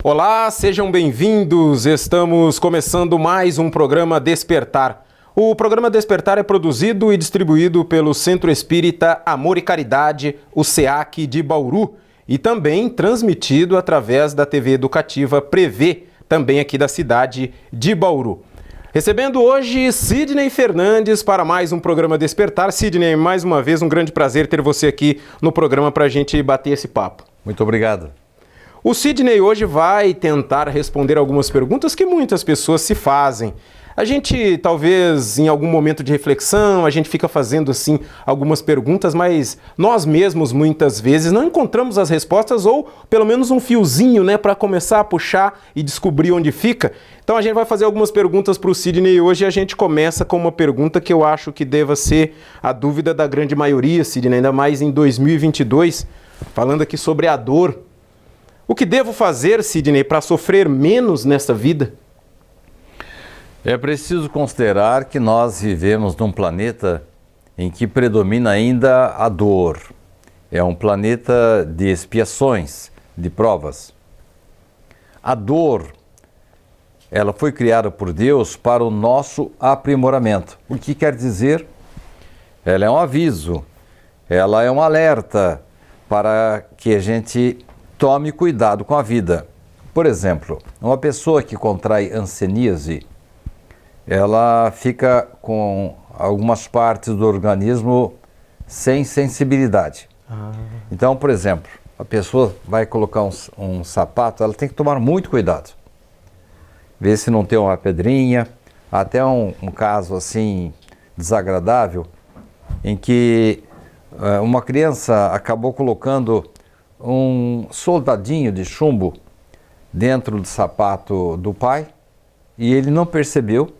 Olá, sejam bem-vindos. Estamos começando mais um programa Despertar. O programa Despertar é produzido e distribuído pelo Centro Espírita Amor e Caridade, o SEAC de Bauru, e também transmitido através da TV educativa Prevê, também aqui da cidade de Bauru. Recebendo hoje Sidney Fernandes para mais um programa Despertar. Sidney, mais uma vez um grande prazer ter você aqui no programa para a gente bater esse papo. Muito obrigado. O Sidney hoje vai tentar responder algumas perguntas que muitas pessoas se fazem. A gente, talvez, em algum momento de reflexão, a gente fica fazendo, assim, algumas perguntas, mas nós mesmos, muitas vezes, não encontramos as respostas ou, pelo menos, um fiozinho, né, para começar a puxar e descobrir onde fica. Então, a gente vai fazer algumas perguntas para o Sidney hoje e a gente começa com uma pergunta que eu acho que deva ser a dúvida da grande maioria, Sidney, ainda mais em 2022, falando aqui sobre a dor. O que devo fazer, Sidney, para sofrer menos nesta vida? É preciso considerar que nós vivemos num planeta em que predomina ainda a dor. É um planeta de expiações, de provas. A dor, ela foi criada por Deus para o nosso aprimoramento. O que quer dizer? Ela é um aviso, ela é um alerta para que a gente tome cuidado com a vida. Por exemplo, uma pessoa que contrai hanseníase, ela fica com algumas partes do organismo sem sensibilidade. Então, por exemplo, a pessoa vai colocar um sapato, ela tem que tomar muito cuidado. Ver se não tem uma pedrinha, até um caso assim desagradável, em que uma criança acabou colocando um soldadinho de chumbo dentro do sapato do pai e ele não percebeu.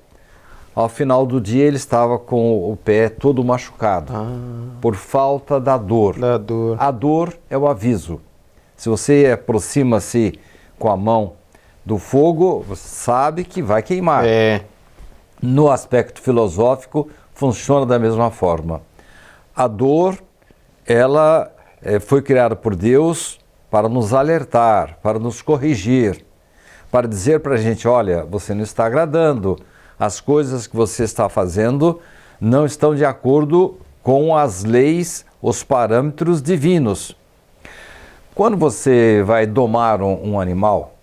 Ao final do dia ele estava com o pé todo machucado por falta da dor. A dor é o aviso. Se você aproxima-se com a mão do fogo, você sabe que vai queimar. No aspecto filosófico, funciona da mesma forma. A dor, ela foi criada por Deus para nos alertar, para nos corrigir, para dizer para a gente, olha, você não está agradando, as coisas que você está fazendo não estão de acordo com as leis, os parâmetros divinos. Quando você vai domar um animal,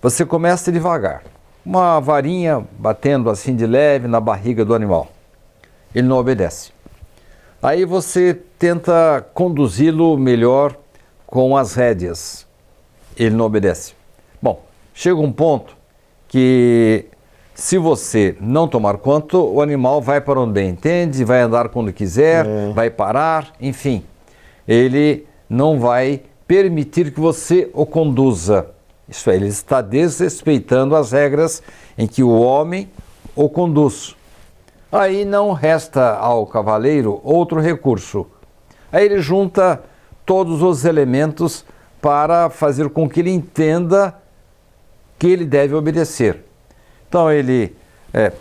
você começa devagar, uma varinha batendo assim de leve na barriga do animal. Ele não obedece. Aí você tenta conduzi-lo melhor com as rédeas. Ele não obedece. Bom, chega um ponto que se você não tomar conta, o animal vai para onde entende, vai andar quando quiser, vai parar, enfim. Ele não vai permitir que você o conduza. Isso é, ele está desrespeitando as regras em que o homem o conduz. Aí não resta ao cavaleiro outro recurso. Aí ele junta todos os elementos para fazer com que ele entenda que ele deve obedecer. Então ele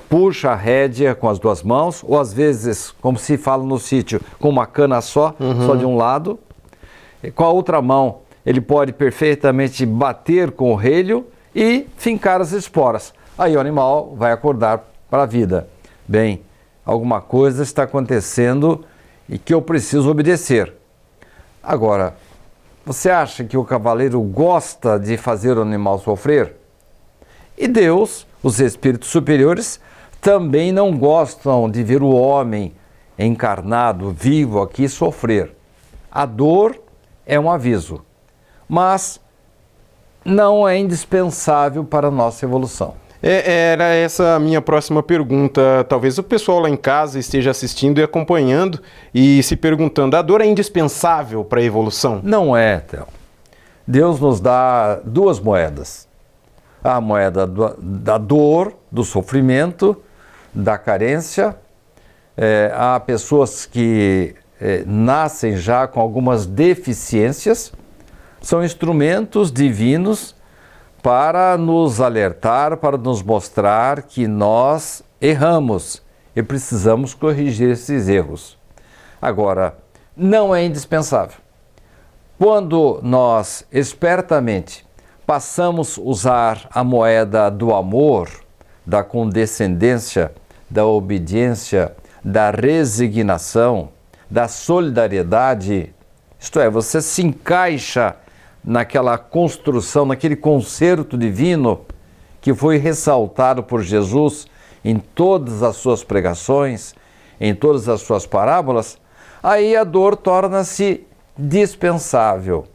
puxa a rédea com as duas mãos, ou às vezes, como se fala no sítio, com uma cana só de um lado. E com a outra mão ele pode perfeitamente bater com o relho e fincar as esporas. Aí o animal vai acordar para a vida. Bem, alguma coisa está acontecendo e que eu preciso obedecer. Agora, você acha que o cavaleiro gosta de fazer o animal sofrer? E Deus, os espíritos superiores, também não gostam de ver o homem encarnado, vivo aqui, sofrer. A dor é um aviso, mas não é indispensável para a nossa evolução. Era essa a minha próxima pergunta. Talvez o pessoal lá em casa esteja assistindo e acompanhando e se perguntando, a dor é indispensável para a evolução? Não é, Theo. Deus nos dá duas moedas. A moeda da dor, do sofrimento, da carência. Há pessoas que nascem já com algumas deficiências. São instrumentos divinos para nos alertar, para nos mostrar que nós erramos e precisamos corrigir esses erros. Agora, não é indispensável. Quando nós espertamente passamos a usar a moeda do amor, da condescendência, da obediência, da resignação, da solidariedade, isto é, você se encaixa naquela construção, naquele concerto divino que foi ressaltado por Jesus em todas as suas pregações, em todas as suas parábolas, aí a dor torna-se dispensável.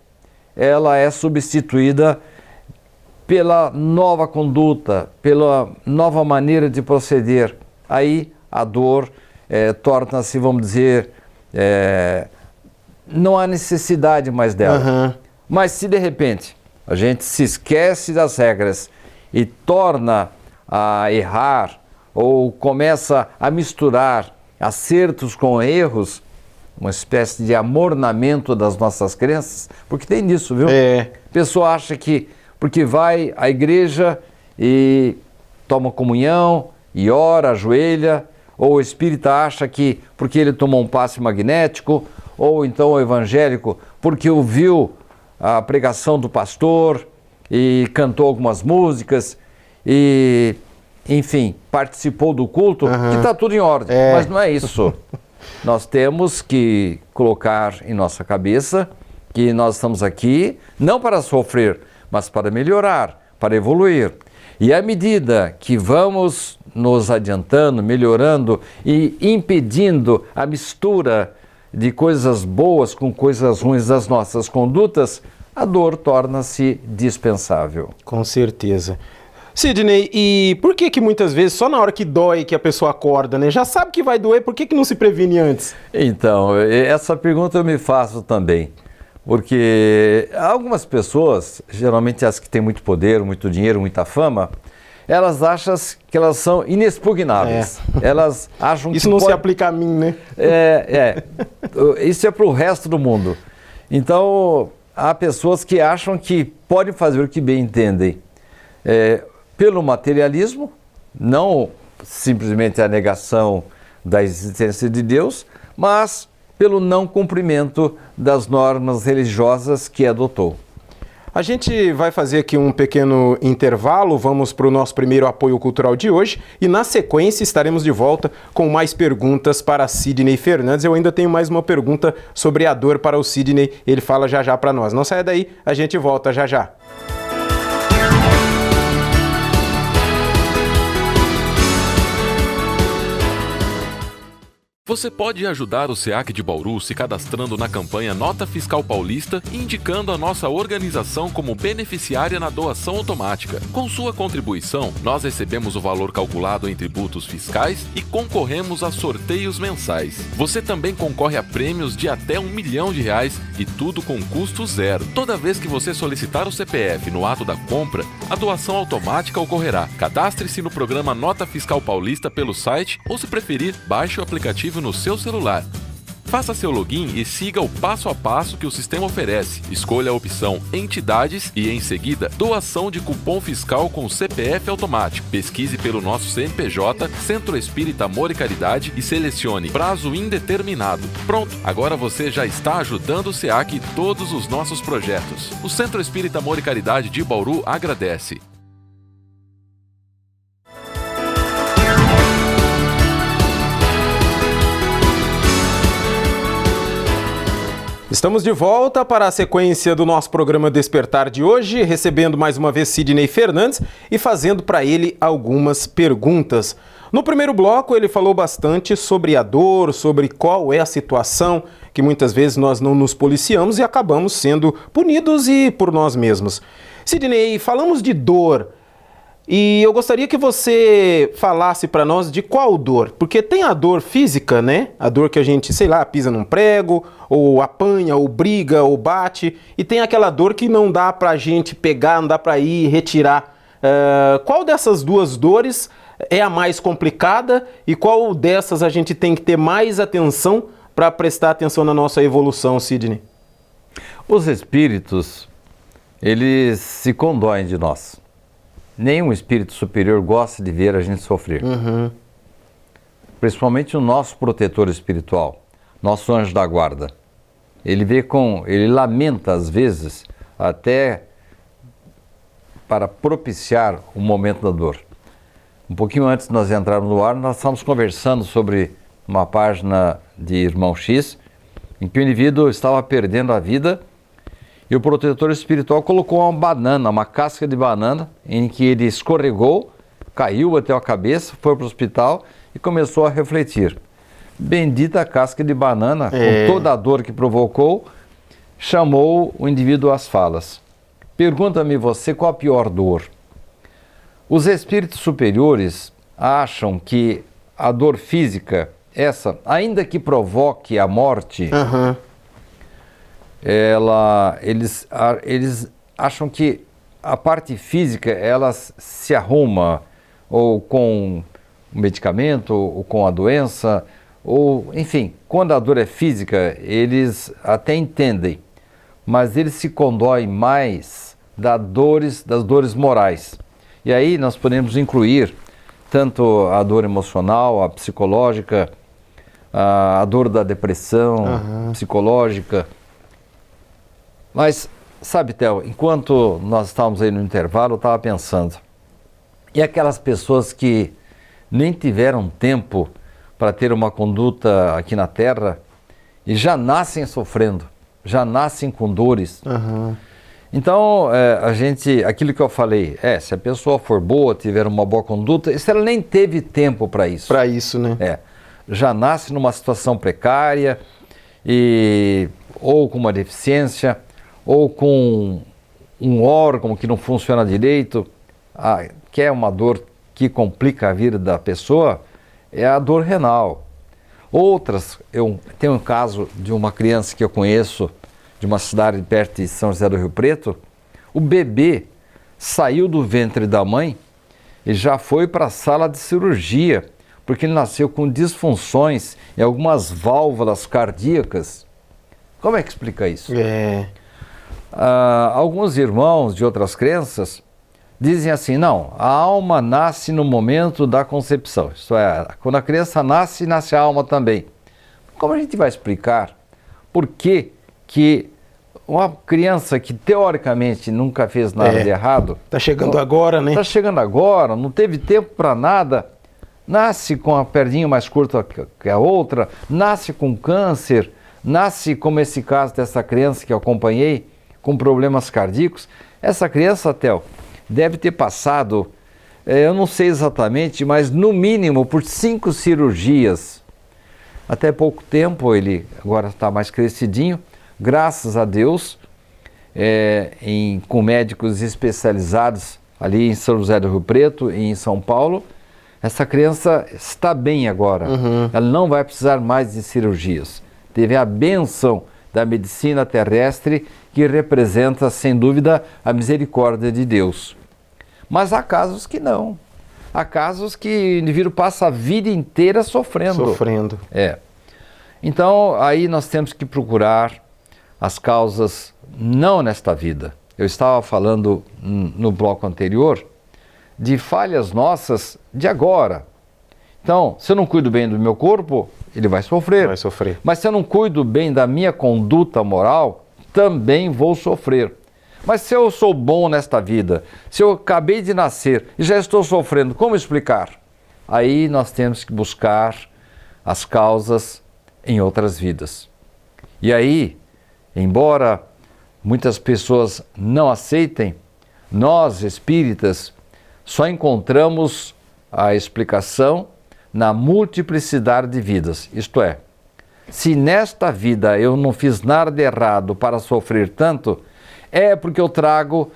Ela é substituída pela nova conduta, pela nova maneira de proceder. Aí a dor torna-se, vamos dizer, não há necessidade mais dela. Uhum. Mas se de repente a gente se esquece das regras e torna a errar ou começa a misturar acertos com erros, uma espécie de amornamento das nossas crenças, porque tem disso, viu? A pessoa acha que porque vai à igreja e toma comunhão e ora, ajoelha, ou o espírita acha que porque ele tomou um passe magnético, ou então o evangélico porque ouviu a pregação do pastor e cantou algumas músicas e, enfim, participou do culto, que está tudo em ordem. Mas não é isso. Nós temos que colocar em nossa cabeça que nós estamos aqui não para sofrer, mas para melhorar, para evoluir. E à medida que vamos nos adiantando, melhorando e impedindo a mistura de coisas boas com coisas ruins das nossas condutas, a dor torna-se dispensável. Com certeza. Sidney, e por que muitas vezes só na hora que dói que a pessoa acorda, né? Já sabe que vai doer, por que não se previne antes? Então, essa pergunta eu me faço também. Porque algumas pessoas, geralmente as que têm muito poder, muito dinheiro, muita fama, elas acham que elas são inexpugnáveis. Elas acham isso que não se aplica a mim, né? Isso é para o resto do mundo. Então, há pessoas que acham que podem fazer o que bem entendem. Pelo materialismo, não simplesmente a negação da existência de Deus, mas pelo não cumprimento das normas religiosas que adotou. A gente vai fazer aqui um pequeno intervalo, vamos para o nosso primeiro apoio cultural de hoje e na sequência estaremos de volta com mais perguntas para Sidney Fernandes. Eu ainda tenho mais uma pergunta sobre a dor para o Sidney, ele fala já já para nós. Não saia daí, a gente volta já já. Você pode ajudar o SEAC de Bauru se cadastrando na campanha Nota Fiscal Paulista e indicando a nossa organização como beneficiária na doação automática. Com sua contribuição, nós recebemos o valor calculado em tributos fiscais e concorremos a sorteios mensais. Você também concorre a prêmios de até R$1 milhão e tudo com custo zero. Toda vez que você solicitar o CPF no ato da compra, a doação automática ocorrerá. Cadastre-se no programa Nota Fiscal Paulista pelo site ou, se preferir, baixe o aplicativo no seu celular. Faça seu login e siga o passo a passo que o sistema oferece. Escolha a opção Entidades e, em seguida, Doação de cupom fiscal com CPF automático. Pesquise pelo nosso CNPJ, Centro Espírita Amor e Caridade e selecione Prazo Indeterminado. Pronto, agora você já está ajudando o SEAC e todos os nossos projetos. O Centro Espírita Amor e Caridade de Bauru agradece. Estamos de volta para a sequência do nosso programa Despertar de hoje, recebendo mais uma vez Sidney Fernandes e fazendo para ele algumas perguntas. No primeiro bloco ele falou bastante sobre a dor, sobre qual é a situação que muitas vezes nós não nos policiamos e acabamos sendo punidos e por nós mesmos. Sidney, falamos de dor. E eu gostaria que você falasse para nós de qual dor, porque tem a dor física, né? A dor que a gente, sei lá, pisa num prego, ou apanha, ou briga, ou bate, e tem aquela dor que não dá pra gente pegar, não dá pra ir retirar. Qual dessas duas dores é a mais complicada e qual dessas a gente tem que ter mais atenção para prestar atenção na nossa evolução, Sidney? Os espíritos, eles se condoem de nós. Nenhum espírito superior gosta de ver a gente sofrer. Principalmente o nosso protetor espiritual, nosso anjo da guarda. Ele lamenta às vezes, até para propiciar o momento da dor. Um pouquinho antes de nós entrarmos no ar, nós estávamos conversando sobre uma página de Irmão X, em que o indivíduo estava perdendo a vida e o protetor espiritual colocou uma banana, uma casca de banana, em que ele escorregou, caiu, bateu a cabeça, foi para o hospital e começou a refletir. Bendita casca de banana, com toda a dor que provocou, chamou o indivíduo às falas. Pergunta-me você, qual a pior dor? Os espíritos superiores acham que a dor física, essa, ainda que provoque a morte, eles acham que a parte física, ela se arruma, ou com o medicamento, ou com a doença, ou, enfim, quando a dor é física, eles até entendem, mas eles se condoem mais das dores morais. E aí nós podemos incluir tanto a dor emocional, a psicológica, a dor da depressão psicológica. Mas, sabe, Theo, enquanto nós estávamos aí no intervalo, eu estava pensando, e aquelas pessoas que nem tiveram tempo para ter uma conduta aqui na Terra e já nascem sofrendo, já nascem com dores. Então, aquilo que eu falei, se a pessoa for boa, tiver uma boa conduta, se ela nem teve tempo para isso. Para isso, né? Já nasce numa situação precária, ou com uma deficiência, ou com um órgão que não funciona direito, que é uma dor que complica a vida da pessoa, é a dor renal. Outras, eu tenho um caso de uma criança que eu conheço, de uma cidade perto de São José do Rio Preto, o bebê saiu do ventre da mãe e já foi para a sala de cirurgia, porque ele nasceu com disfunções em algumas válvulas cardíacas. Como é que explica isso? Alguns irmãos de outras crenças dizem assim, não, a alma nasce no momento da concepção. Isto é, quando a criança nasce, nasce a alma também. Como a gente vai explicar por que uma criança que teoricamente nunca fez nada de errado... Está chegando agora, né? Está chegando agora, não teve tempo para nada, nasce com a perninha mais curta que a outra, nasce com câncer, nasce como esse caso dessa criança que eu acompanhei, com problemas cardíacos. Essa criança, Theo, deve ter passado, eu não sei exatamente, mas no mínimo por 5 cirurgias. Até pouco tempo, ele agora está mais crescidinho, graças a Deus, com médicos especializados ali em São José do Rio Preto e em São Paulo. Essa criança está bem agora, ela não vai precisar mais de cirurgias. Teve a bênção da medicina terrestre, que representa, sem dúvida, a misericórdia de Deus. Mas há casos que não. Há casos que o indivíduo passa a vida inteira sofrendo. Então, aí nós temos que procurar as causas não nesta vida. Eu estava falando no bloco anterior de falhas nossas de agora. Então, se eu não cuido bem do meu corpo, ele vai sofrer. Mas se eu não cuido bem da minha conduta moral, também vou sofrer. Mas se eu sou bom nesta vida, se eu acabei de nascer e já estou sofrendo, como explicar? Aí nós temos que buscar as causas em outras vidas. E aí, embora muitas pessoas não aceitem, nós espíritas só encontramos a explicação na multiplicidade de vidas. Isto é, se nesta vida eu não fiz nada de errado para sofrer tanto, é porque eu trago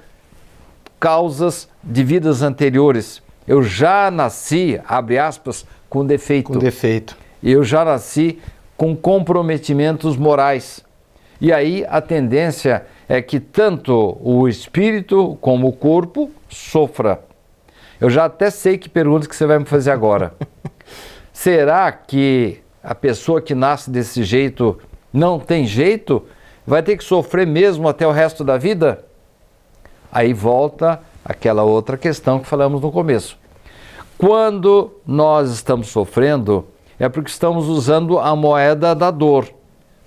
causas de vidas anteriores. Eu já nasci, abre aspas, com defeito. Eu já nasci com comprometimentos morais. E aí a tendência é que tanto o espírito como o corpo sofra. Eu já até sei que pergunta que você vai me fazer agora. Será que a pessoa que nasce desse jeito não tem jeito? Vai ter que sofrer mesmo até o resto da vida? Aí volta aquela outra questão que falamos no começo. Quando nós estamos sofrendo, é porque estamos usando a moeda da dor.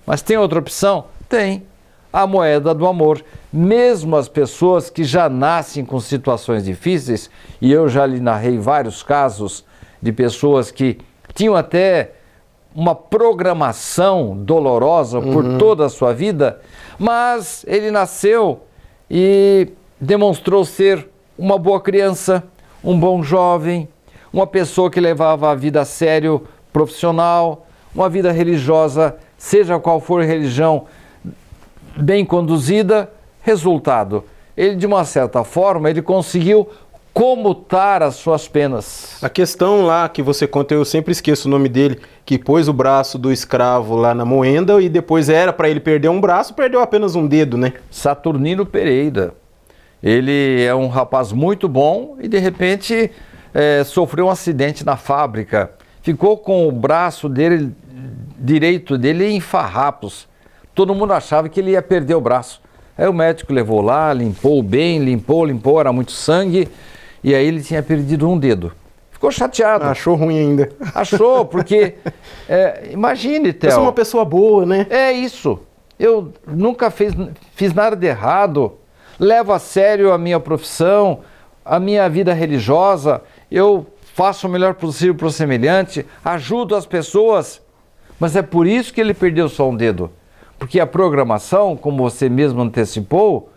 Mas tem outra opção? Tem. a moeda do amor. Mesmo as pessoas que já nascem com situações difíceis, e eu já lhe narrei vários casos de pessoas que tinham até uma programação dolorosa por toda a sua vida, mas ele nasceu e demonstrou ser uma boa criança, um bom jovem, uma pessoa que levava a vida a sério, profissional, uma vida religiosa, seja qual for a religião, bem conduzida. Resultado, ele de uma certa forma, ele conseguiu comutar as suas penas. A questão lá que você conta, eu sempre esqueço o nome dele, que pôs o braço do escravo lá na moenda e depois era para ele perder um braço, perdeu apenas um dedo, né? Saturnino Pereira. Ele é um rapaz muito bom e de repente sofreu um acidente na fábrica. Ficou com o braço dele, direito dele em farrapos. Todo mundo achava que ele ia perder o braço. Aí o médico levou lá, limpou bem, limpou, era muito sangue. E aí ele tinha perdido um dedo. Ficou chateado. Achou ruim ainda. Achou, porque, imagine, Theo. Eu sou uma pessoa boa, né? É isso. Eu nunca fiz nada de errado. Levo a sério a minha profissão, a minha vida religiosa. Eu faço o melhor possível para o semelhante, ajudo as pessoas. Mas é por isso que ele perdeu só um dedo. Porque a programação, como você mesmo antecipou,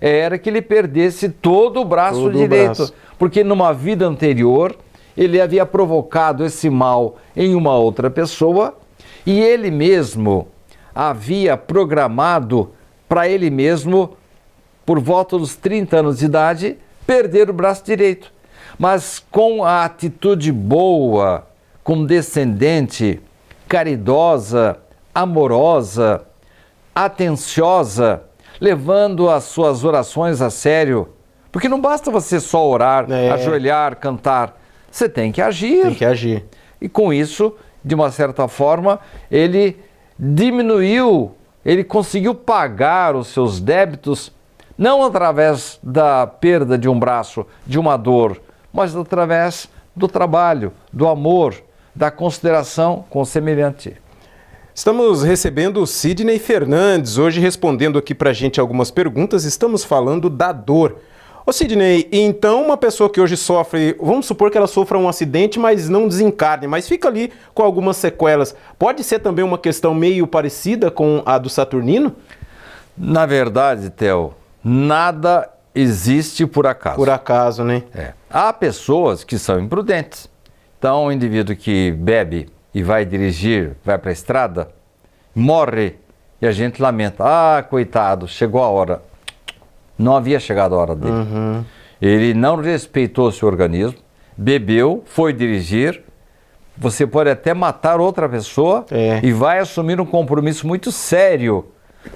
era que ele perdesse todo o braço direito. Porque numa vida anterior, ele havia provocado esse mal em uma outra pessoa e ele mesmo havia programado para ele mesmo, por volta dos 30 anos de idade, perder o braço direito. Mas com a atitude boa, condescendente, caridosa, amorosa, atenciosa, levando as suas orações a sério. Porque não basta você só orar, ajoelhar, cantar. Você tem que agir. Tem que agir. E com isso, de uma certa forma, ele diminuiu, ele conseguiu pagar os seus débitos, não através da perda de um braço, de uma dor, mas através do trabalho, do amor, da consideração com o semelhante. Estamos recebendo o Sidney Fernandes, hoje respondendo aqui pra gente algumas perguntas, estamos falando da dor. Ô Sidney, então uma pessoa que hoje sofre, vamos supor que ela sofra um acidente, mas não desencarne, mas fica ali com algumas sequelas, pode ser também uma questão meio parecida com a do Saturnino? Na verdade, Theo, nada existe por acaso. Por acaso, né? Há pessoas que são imprudentes. Então, o indivíduo que bebe e vai dirigir, vai para a estrada, morre e a gente lamenta. Ah, coitado, chegou a hora. Não havia chegado a hora dele. Ele não respeitou o seu organismo, bebeu, foi dirigir. Você pode até matar outra pessoa e vai assumir um compromisso muito sério.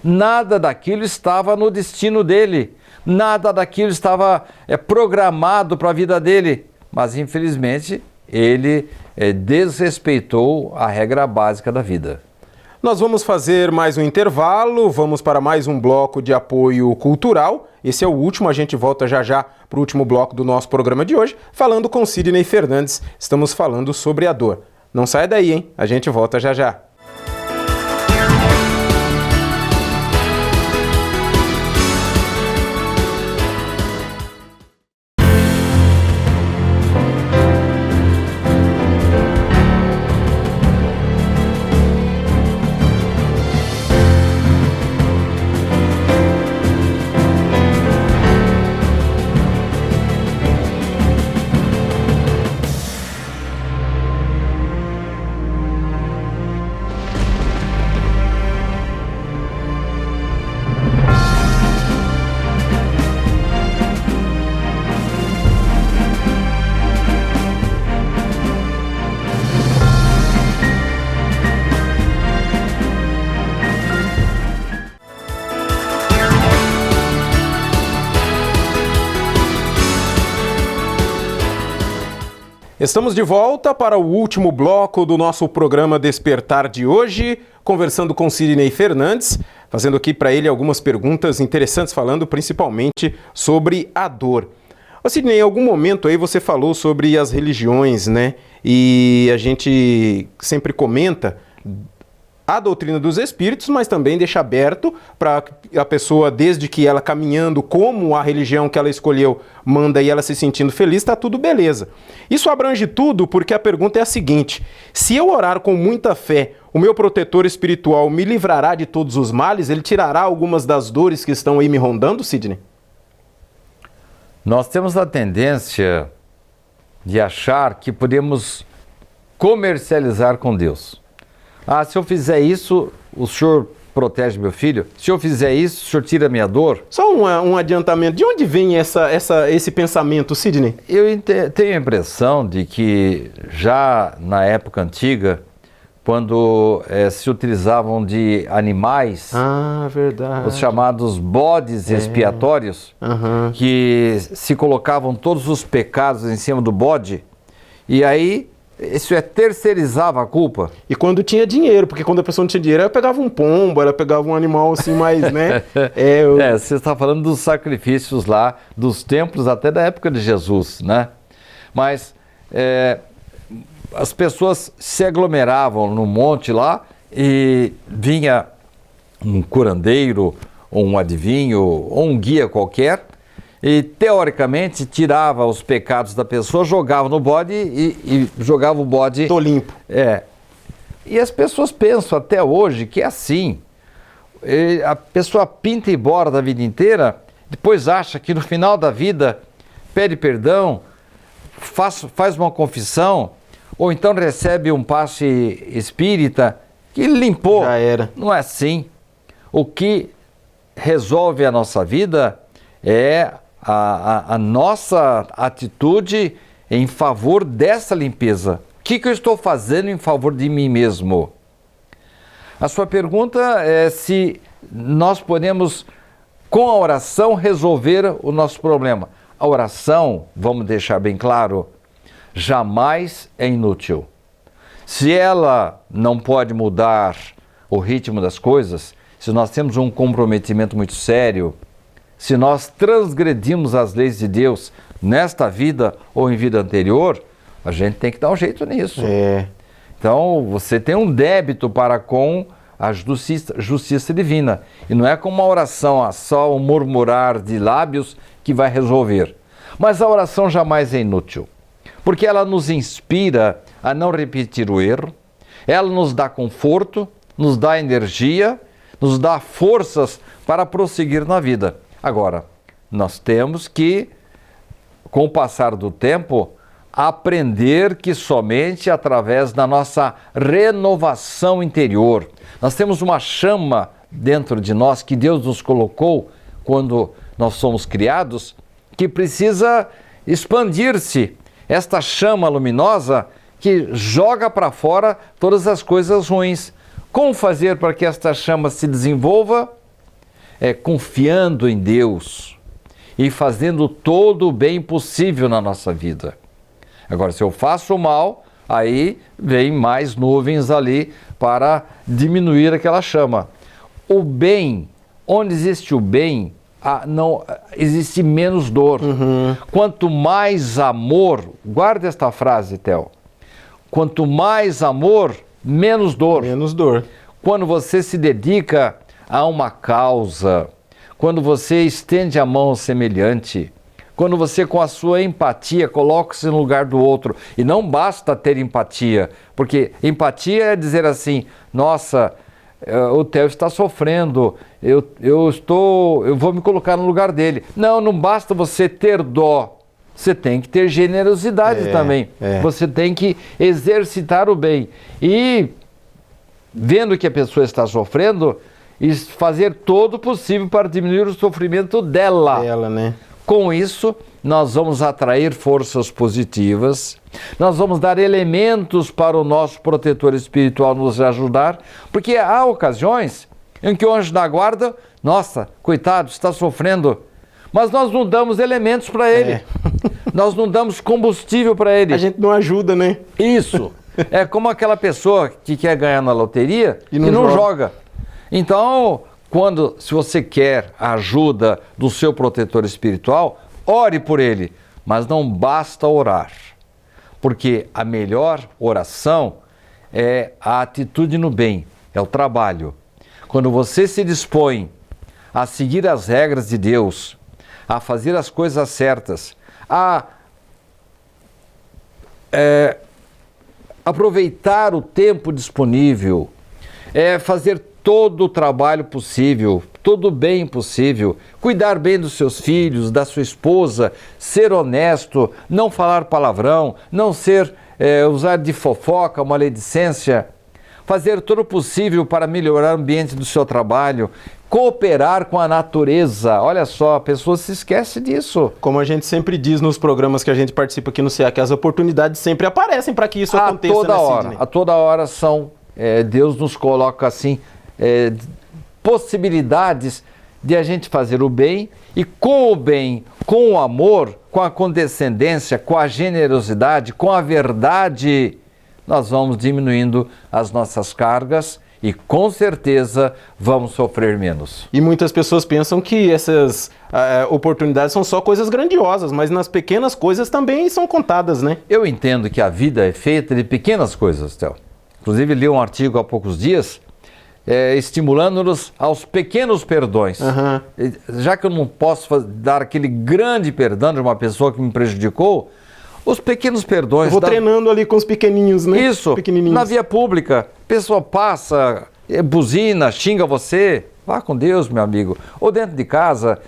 Nada daquilo estava no destino dele. Nada daquilo estava programado para a vida dele. Mas, infelizmente, ele desrespeitou a regra básica da vida. Nós vamos fazer mais um intervalo, vamos para mais um bloco de apoio cultural. Esse é o último, a gente volta já já para o último bloco do nosso programa de hoje, falando com Sidney Fernandes. Estamos falando sobre a dor. Não saia daí, hein? A gente volta já já. Estamos de volta para o último bloco do nosso programa Despertar de hoje, conversando com Sidney Fernandes, fazendo aqui para ele algumas perguntas interessantes, falando principalmente sobre a dor. Ô Sidney, em algum momento aí você falou sobre as religiões, né? E a gente sempre comenta a doutrina dos espíritos, mas também deixa aberto para a pessoa, desde que ela caminhando como a religião que ela escolheu manda e ela se sentindo feliz, está tudo beleza. Isso abrange tudo porque a pergunta é a seguinte: se eu orar com muita fé, o meu protetor espiritual me livrará de todos os males? Ele tirará algumas das dores que estão aí me rondando, Sidney? Nós temos a tendência de achar que podemos comercializar com Deus. Ah, se eu fizer isso, o senhor protege meu filho? Se eu fizer isso, o senhor tira a minha dor? Só um adiantamento. De onde vem esse pensamento, Sidney? Eu tenho a impressão de que já na época antiga, quando se utilizavam de animais, verdade, os chamados bodes expiatórios, que se colocavam todos os pecados em cima do bode, e aí isso terceirizava a culpa. E quando tinha dinheiro, porque quando a pessoa não tinha dinheiro, ela pegava um pombo, ela pegava um animal assim mais, né? Você está falando dos sacrifícios lá, dos templos até da época de Jesus, né? Mas as pessoas se aglomeravam no monte lá e vinha um curandeiro, ou um adivinho, ou um guia qualquer, e teoricamente tirava os pecados da pessoa, jogava no bode e jogava o bode... Tô limpo. E as pessoas pensam até hoje que é assim. A pessoa pinta e borda a vida inteira, depois acha que no final da vida pede perdão, faz uma confissão, ou então recebe um passe espírita que limpou. Já era. Não é assim. O que resolve a nossa vida é a nossa atitude em favor dessa limpeza. O que eu estou fazendo em favor de mim mesmo? A sua pergunta é se nós podemos, com a oração, resolver o nosso problema. A oração, vamos deixar bem claro, jamais é inútil. Se ela não pode mudar o ritmo das coisas, se nós temos um comprometimento muito sério, se nós transgredimos as leis de Deus nesta vida ou em vida anterior, a gente tem que dar um jeito nisso. Então, você tem um débito para com a justiça divina. E não é com uma oração, só um murmurar de lábios que vai resolver. Mas a oração jamais é inútil, porque ela nos inspira a não repetir o erro, ela nos dá conforto, nos dá energia, nos dá forças para prosseguir na vida. Agora, nós temos que, com o passar do tempo, aprender que somente através da nossa renovação interior, nós temos uma chama dentro de nós que Deus nos colocou quando nós somos criados, que precisa expandir-se. Esta chama luminosa que joga para fora todas as coisas ruins. Como fazer para que esta chama se desenvolva? Confiando em Deus e fazendo todo o bem possível na nossa vida. Agora, se eu faço o mal, aí vem mais nuvens ali para diminuir aquela chama. O bem, onde existe o bem, não existe menos dor. Quanto mais amor, guarda esta frase, Theo. Quanto mais amor, menos dor. Menos dor. Quando você se dedica a uma causa, quando você estende a mão ao semelhante, quando você com a sua empatia coloca-se no lugar do outro, e não basta ter empatia, porque empatia é dizer assim, nossa, o Theo está sofrendo, eu vou me colocar no lugar dele. Não basta você ter dó, você tem que ter generosidade também, você tem que exercitar o bem, e vendo que a pessoa está sofrendo, e fazer todo o possível para diminuir o sofrimento dela. Né? Com isso, nós vamos atrair forças positivas, nós vamos dar elementos para o nosso protetor espiritual nos ajudar, porque há ocasiões em que o anjo da guarda, nossa, coitado, está sofrendo, mas nós não damos elementos para ele, nós não damos combustível para ele. A gente não ajuda, né? Isso, é como aquela pessoa que quer ganhar na loteria e não joga. Então, se você quer a ajuda do seu protetor espiritual, ore por ele, mas não basta orar, porque a melhor oração é a atitude no bem, é o trabalho. Quando você se dispõe a seguir as regras de Deus, a fazer as coisas certas, a aproveitar o tempo disponível, fazer todo o trabalho possível, todo o bem possível, cuidar bem dos seus filhos, da sua esposa, ser honesto, não falar palavrão, não usar de fofoca, maledicência, fazer todo o possível para melhorar o ambiente do seu trabalho, cooperar com a natureza. Olha só, a pessoa se esquece disso. Como a gente sempre diz nos programas que a gente participa aqui no SEAC, as oportunidades sempre aparecem para que isso aconteça, A toda hora Deus nos coloca assim, possibilidades de a gente fazer o bem, e com o bem, com o amor, com a condescendência, com a generosidade, com a verdade, nós vamos diminuindo as nossas cargas e com certeza vamos sofrer menos. E muitas pessoas pensam que essas oportunidades são só coisas grandiosas, mas nas pequenas coisas também são contadas, né? Eu entendo que a vida é feita de pequenas coisas, Theo. Inclusive li um artigo há poucos dias estimulando-nos aos pequenos perdões. Já que eu não posso dar aquele grande perdão de uma pessoa que me prejudicou, os pequenos perdões... Eu vou treinando ali com os pequenininhos, né? Isso, na via pública, a pessoa passa, buzina, xinga você, vá com Deus, meu amigo. Ou dentro de casa,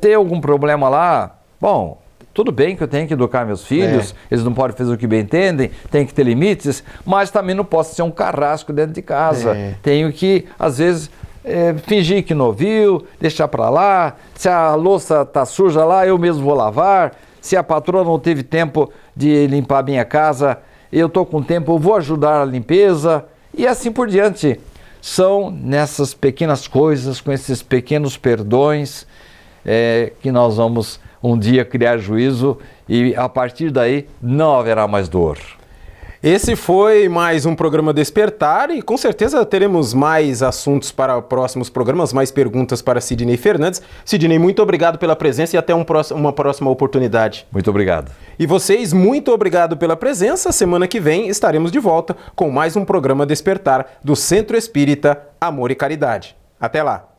tem algum problema lá, bom, tudo bem que eu tenho que educar meus filhos, eles não podem fazer o que bem entendem, tem que ter limites, mas também não posso ser um carrasco dentro de casa. Tenho que, às vezes, fingir que não ouviu, deixar para lá, se a louça está suja lá, eu mesmo vou lavar. Se a patroa não teve tempo de limpar a minha casa, eu estou com tempo, eu vou ajudar a limpeza, e assim por diante. São nessas pequenas coisas, com esses pequenos perdões, que nós vamos um dia criar juízo, e a partir daí não haverá mais dor. Esse foi mais um programa Despertar, e com certeza teremos mais assuntos para próximos programas, mais perguntas para Sidney Fernandes. Sidney, muito obrigado pela presença e até uma próxima oportunidade. Muito obrigado. E vocês, muito obrigado pela presença. Semana que vem estaremos de volta com mais um programa Despertar do Centro Espírita Amor e Caridade. Até lá!